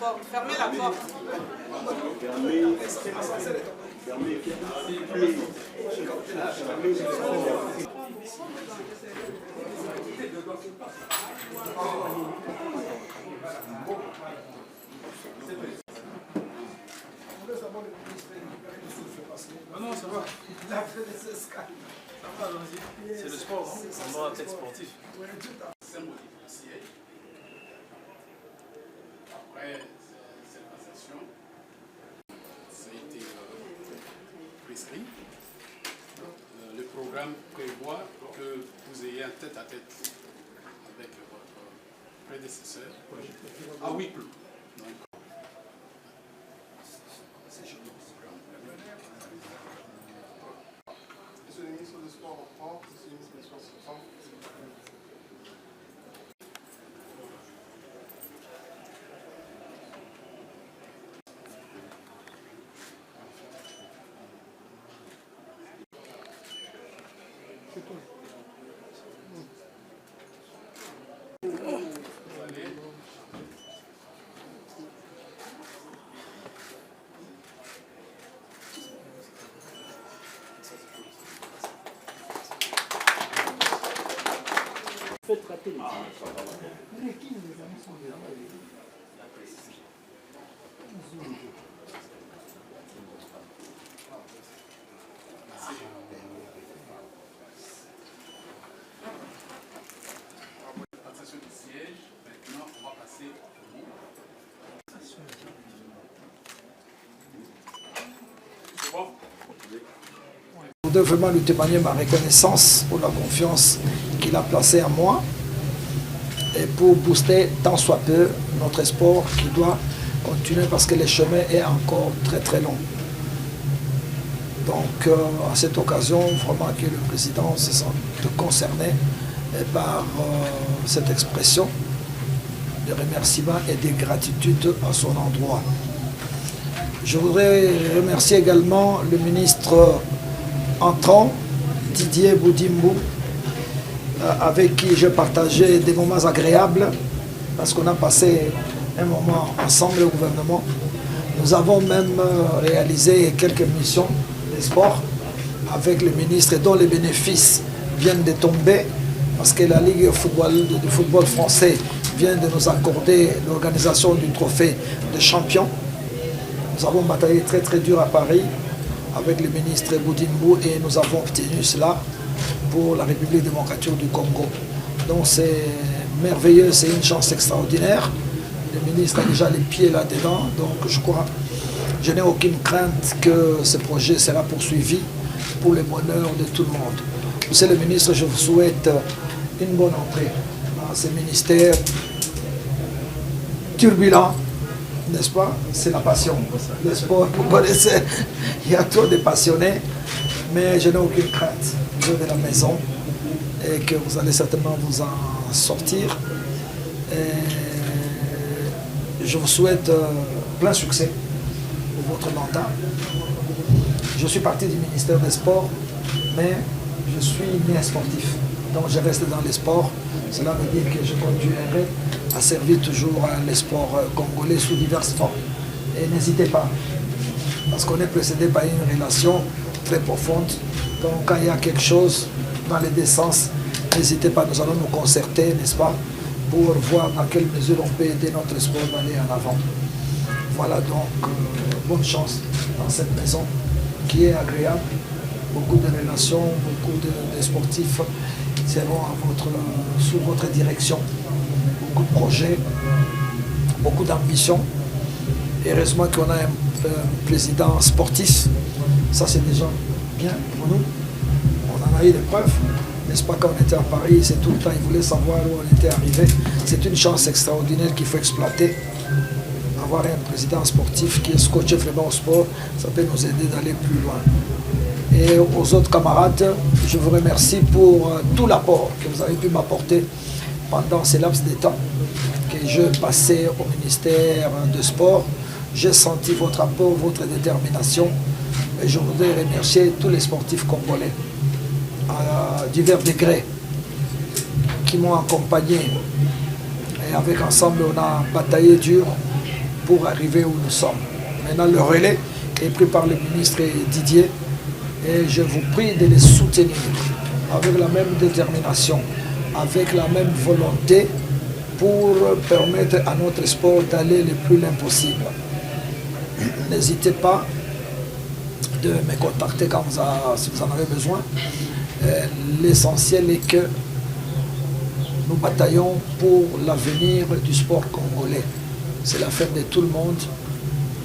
porte. Fermez la porte. Non, ça va. Ça va, allons-y. C'est le sport, non? On doit être sportif. Après cette passation, ça a été prescrit. Le programme prévoit que vous ayez un tête-à-tête avec votre prédécesseur à huis clos. Monsieur le ministre des Sports reprend, monsieur le ministre des Sports reprend. Faites rater les Passation du siège, maintenant on va passer au mot. C'est bon? Je voudrais vraiment lui témoigner ma reconnaissance pour la confiance qu'il a placée en moi et pour booster tant soit peu notre sport qui doit continuer parce que le chemin est encore très très long. Donc à cette occasion, vraiment que le président se sente concerné par cette expression de remerciement et de gratitude à son endroit. Je voudrais remercier également le ministre entrant, Didier Boudimbo, avec qui j'ai partagé des moments agréables parce qu'on a passé un moment ensemble au gouvernement. Nous avons même réalisé quelques missions de sport avec le ministre dont les bénéfices viennent de tomber parce que la Ligue de football français vient de nous accorder l'organisation du trophée de champion. Nous avons bataillé très très dur à Paris avec le ministre Boudimbo et nous avons obtenu cela pour la République démocratique du Congo. Donc c'est merveilleux, c'est une chance extraordinaire. Le ministre a déjà les pieds là-dedans, donc je crois, je n'ai aucune crainte que ce projet sera poursuivi pour le bonheur de tout le monde. Monsieur le ministre, je vous souhaite une bonne entrée dans ce ministère turbulent, n'est-ce pas? C'est la passion. Le sport, vous connaissez, il y a trop de passionnés, mais je n'ai aucune crainte. Vous êtes de la maison et que vous allez certainement vous en sortir. Et je vous souhaite plein succès pour votre mandat. Je suis parti du ministère des Sports, mais je suis né sportif. Donc je reste dans les sports. Cela veut dire que je continuerai à servir toujours les sports congolais sous diverses formes. Et n'hésitez pas, parce qu'on est précédé par une relation très profonde. Donc quand il y a quelque chose dans les deux sens, n'hésitez pas, nous allons nous concerter, n'est-ce pas, pour voir dans quelle mesure on peut aider notre sport d'aller en avant. Voilà donc, bonne chance dans cette maison qui est agréable. Beaucoup de relations, beaucoup de sportifs seront sous votre direction. Beaucoup de projets, beaucoup d'ambition. Heureusement qu'on a un président sportif. Ça, c'est déjà bien pour nous. On en a eu des preuves. N'est-ce pas, quand on était à Paris, c'est tout le temps, il voulait savoir où on était arrivé. C'est une chance extraordinaire qu'il faut exploiter. Avoir un président sportif qui est scotché vraiment au sport, ça peut nous aider d'aller plus loin. Et aux autres camarades, je vous remercie pour tout l'apport que vous avez pu m'apporter pendant ces laps de temps que je passais au ministère de Sport. J'ai senti votre apport, votre détermination. Et je voudrais remercier tous les sportifs congolais à divers degrés qui m'ont accompagné. Et avec ensemble, on a bataillé dur pour arriver où nous sommes. Maintenant, le relais est pris par le ministre Didier et je vous prie de les soutenir avec la même détermination, avec la même volonté pour permettre à notre sport d'aller le plus loin possible. N'hésitez pas de me contacter quand si vous en avez besoin. L'essentiel est que nous bataillons pour l'avenir du sport congolais. C'est l'affaire de tout le monde.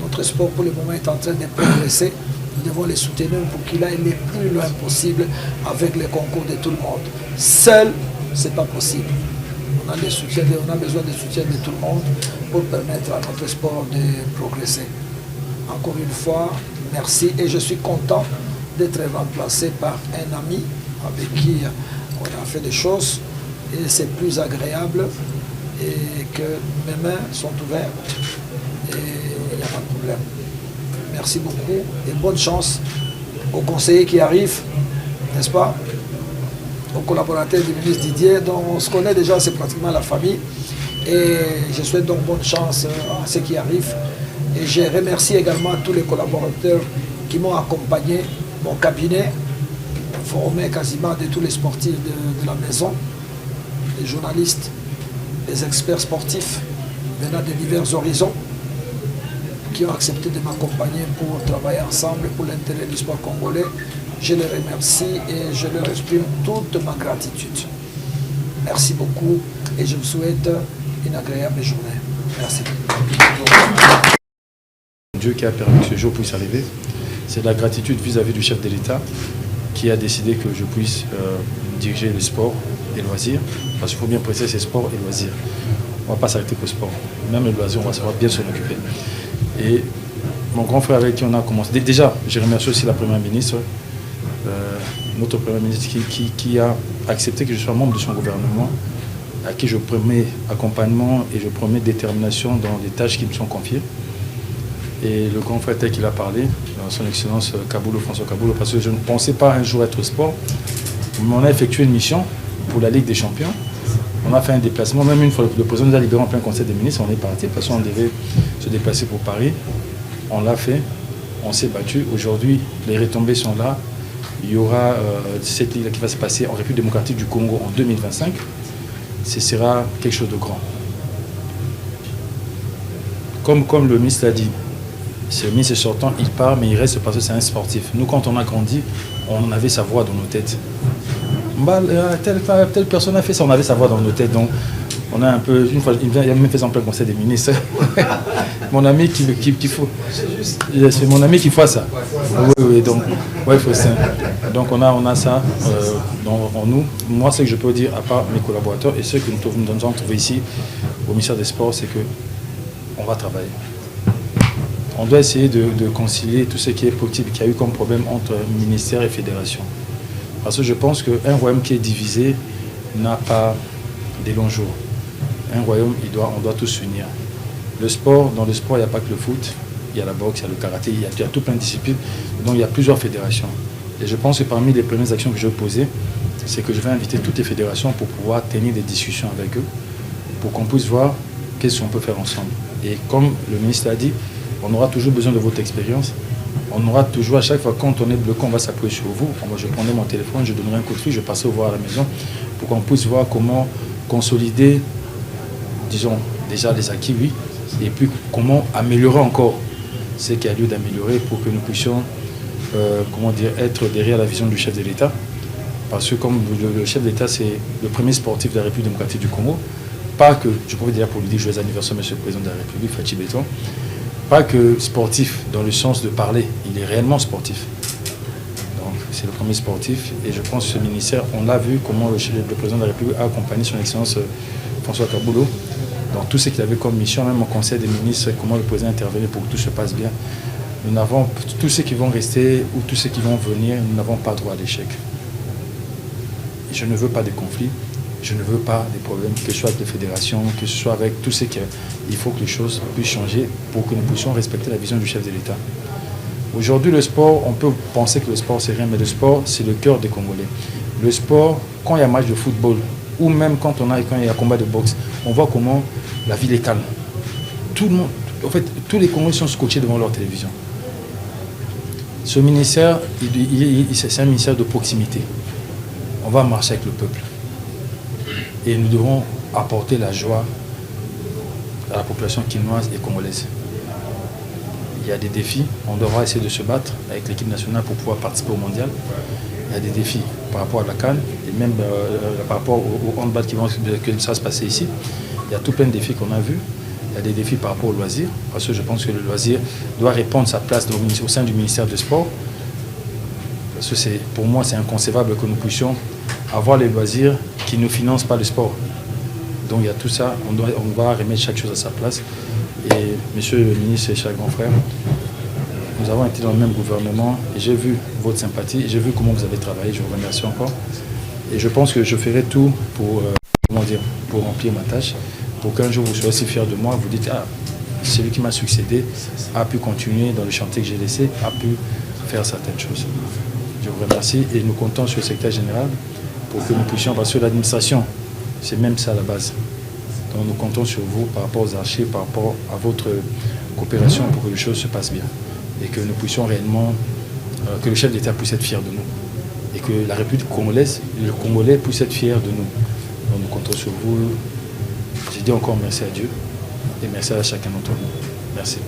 Notre sport pour le moment est en train de progresser. Nous devons les soutenir pour qu'il aille le plus loin possible avec le concours de tout le monde. Seul, ce n'est pas possible. On a besoin du soutien de tout le monde pour permettre à notre sport de progresser. Encore une fois, merci et je suis content d'être remplacé par un ami avec qui on a fait des choses et c'est plus agréable et que mes mains sont ouvertes et il n'y a pas de problème. Merci beaucoup et bonne chance aux conseillers qui arrivent, n'est-ce pas, aux collaborateurs du ministre Didier, dont on se connaît déjà, c'est pratiquement la famille. Et je souhaite donc bonne chance à ceux qui arrivent. Et je remercie également tous les collaborateurs qui m'ont accompagné, mon cabinet, formé quasiment de tous les sportifs de la maison, les journalistes, les experts sportifs venant de divers horizons, qui ont accepté de m'accompagner pour travailler ensemble pour l'intérêt du sport congolais. Je les remercie et je leur exprime toute ma gratitude. Merci beaucoup et je vous souhaite une agréable journée. Merci. Dieu qui a permis que ce jour puisse arriver, c'est la gratitude vis-à-vis du chef de l'État qui a décidé que je puisse diriger le sport et loisirs, parce qu'il faut bien préciser, c'est sport et loisirs. On ne va pas s'arrêter qu'au sport, même le loisir, on va savoir bien s'en occuper. Et mon grand frère avec qui on a commencé, déjà, je remercie aussi la Première ministre, notre Premier ministre qui a accepté que je sois membre de son gouvernement, à qui je promets accompagnement et je promets détermination dans les tâches qui me sont confiées. Et le grand frère tel qu'il a parlé, son excellence Kaboulou, François Kaboulou, parce que je ne pensais pas un jour être au sport. On a effectué une mission pour la Ligue des Champions. On a fait un déplacement, même une fois le président nous a libéré en plein conseil des ministres, on est parti, parce qu'on devait se déplacer pour Paris. On l'a fait, on s'est battu. Aujourd'hui, les retombées sont là. Il y aura cette ligue qui va se passer en République démocratique du Congo en 2025. Ce sera quelque chose de grand. Comme le ministre l'a dit, le ministre sortant, il part, mais il reste parce que c'est un sportif. Nous, quand on a grandi, on avait sa voix dans nos têtes. Telle personne a fait ça, on avait sa voix dans nos têtes. Donc, on a un peu, une fois, il a même fait en plein conseil des ministres. Mon ami c'est mon ami qui fait ça. Oui, donc, ouais, faut ça. Donc on a ça en nous. Moi, ce que je peux dire, à part mes collaborateurs et ceux que nous avons trouvés ici au ministère des Sports, c'est que on va travailler. On doit essayer de concilier tout ce qui est possible, qu'il y a eu comme problème entre ministère et fédération. Parce que je pense qu'un royaume qui est divisé n'a pas des longs jours. Un royaume, on doit tous s'unir. Le sport, dans le sport, il n'y a pas que le foot, il y a la boxe, il y a le karaté, il y a tout plein de disciplines. Donc il y a plusieurs fédérations. Et je pense que parmi les premières actions que je vais poser, c'est que je vais inviter toutes les fédérations pour pouvoir tenir des discussions avec eux, pour qu'on puisse voir qu'est-ce qu'on peut faire ensemble. Et comme le ministre l'a dit, on aura toujours besoin de votre expérience. On aura toujours, à chaque fois quand on est bloqué, on va s'appuyer sur vous. Je prendrai mon téléphone, je donnerai un coup de fil, je passerai vous voir à la maison pour qu'on puisse voir comment consolider, disons, déjà les acquis, oui, et puis comment améliorer encore ce qu'il y a lieu d'améliorer pour que nous puissions être derrière la vision du chef de l'État. Parce que comme le chef de l'État, c'est le premier sportif de la République démocratique du Congo, pas que, je pourrais dire pour lui dire joyeux anniversaire, monsieur le président de la République, Fachi Béton, pas que sportif dans le sens de parler, il est réellement sportif. Donc c'est le premier sportif et je pense que ce ministère, on l'a vu comment le président de la République a accompagné son excellence François Kaboulou dans tout ce qu'il avait comme mission, même au conseil des ministres, comment le président intervenait pour que tout se passe bien. Nous n'avons, tous ceux qui vont rester ou tous ceux qui vont venir, nous n'avons pas droit à l'échec. Je ne veux pas de conflits, je ne veux pas des problèmes, que ce soit avec les fédérations, que ce soit avec tout ce qu'il faut que les choses puissent changer pour que nous puissions respecter la vision du chef de l'État. Aujourd'hui, le sport, on peut penser que le sport c'est rien, mais le sport c'est le cœur des Congolais. Le sport, quand il y a un match de football, ou même quand il y a un combat de boxe, on voit comment la ville est calme. Tout le monde, en fait, tous les Congolais sont scotchés devant leur télévision. Ce ministère, c'est un ministère de proximité. On va marcher avec le peuple. Et nous devons apporter la joie à la population quinoise et congolaise. Il y a des défis. On devra essayer de se battre avec l'équipe nationale pour pouvoir participer au mondial. Il y a des défis par rapport à la CAN et même par rapport au handball que ça va se passer ici. Il y a tout plein de défis qu'on a vus. Il y a des défis par rapport au loisir, parce que je pense que le loisir doit répondre sa place au sein du ministère du Sport. Parce que pour moi, c'est inconcevable que nous puissions avoir les loisirs qui ne financent pas le sport. Donc il y a tout ça, on doit remettre chaque chose à sa place. Et monsieur le ministre et cher grand frère, nous avons été dans le même gouvernement et j'ai vu votre sympathie, et j'ai vu comment vous avez travaillé, je vous remercie encore. Et je pense que je ferai tout pour remplir ma tâche, pour qu'un jour vous soyez aussi fiers de moi, vous dites, ah, celui qui m'a succédé a pu continuer dans le chantier que j'ai laissé, a pu faire certaines choses. Je vous remercie et nous comptons sur le secrétaire général pour que nous puissions, parce que l'administration, c'est même ça à la base. Donc nous comptons sur vous par rapport aux archives, par rapport à votre coopération pour que les choses se passent bien. Et que nous puissions réellement, que le chef d'État puisse être fier de nous. Et que la République congolaise, le Congolais puisse être fier de nous. Donc nous comptons sur vous. Je dis encore merci à Dieu et merci à chacun d'entre nous. Merci.